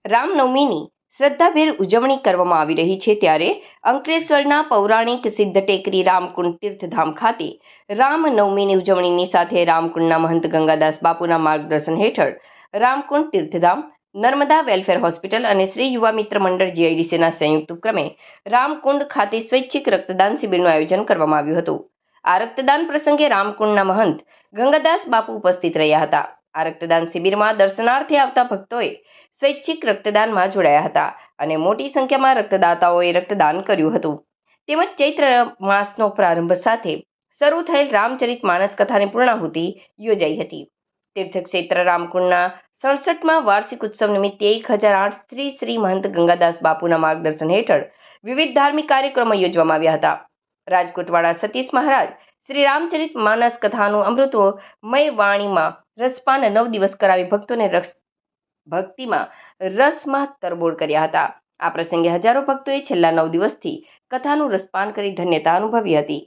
રામનવમીની શ્રદ્ધાભેર ઉજવણી કરવામાં આવી રહી છે ત્યારે અંકલેશ્વરના પૌરાણિક સિદ્ધ ટેકરી રામકુંડ તીર્થધામ ખાતે રામનવમીની ઉજવણીની સાથે રામકુંડના મહંત ગંગાદાસ બાપુના માર્ગદર્શન હેઠળ રામકુંડ તીર્થધામ, નર્મદા વેલફેર હોસ્પિટલ અને શ્રી યુવા મિત્ર મંડળ જીઆઈડીસીના સંયુક્ત ઉપક્રમે રામકુંડ ખાતે સ્વૈચ્છિક રક્તદાન શિબિરનું આયોજન કરવામાં આવ્યું હતું. આ રક્તદાન પ્રસંગે રામકુંડના મહંત ગંગાદાસ બાપુ ઉપસ્થિત રહ્યા હતા. આ રક્તદાન શિબિરમાં દર્શનાર્થે આવતા ભક્તોએ સ્વૈચ્છિક રક્તદાનમાં જોડાયા હતા અને મોટી સંખ્યામાં રક્તદાતાઓએ રક્તદાન કર્યું હતું. તેમજ ચૈત્ર માસનો પ્રારંભ સાથે શરૂ થયેલ રામચરિત માનસ કથાની પૂર્ણાહુતિ યોજાઈ હતી. તીર્થક્ષેત્ર રામકુંડના 67મા વાર્ષિક ઉત્સવ નિમિત્તે 1008 શ્રી મહંત ગંગાદાસ બાપુના માર્ગદર્શન હેઠળ વિવિધ ધાર્મિક કાર્યક્રમો યોજવામાં આવ્યા હતા. રાજકોટવાળા સતીશ મહારાજ શ્રી રામચરિત માનસ કથાનું અમૃતમય વાણીમાં રસપાન 9 દિવસ કરાવી ભક્તોને ભક્તિમાં રસમાં તરબોળ કર્યા હતા. આ પ્રસંગે હજારો ભક્તોએ છેલ્લા 9 દિવસથી કથાનું રસપાન કરી ધન્યતા અનુભવી હતી.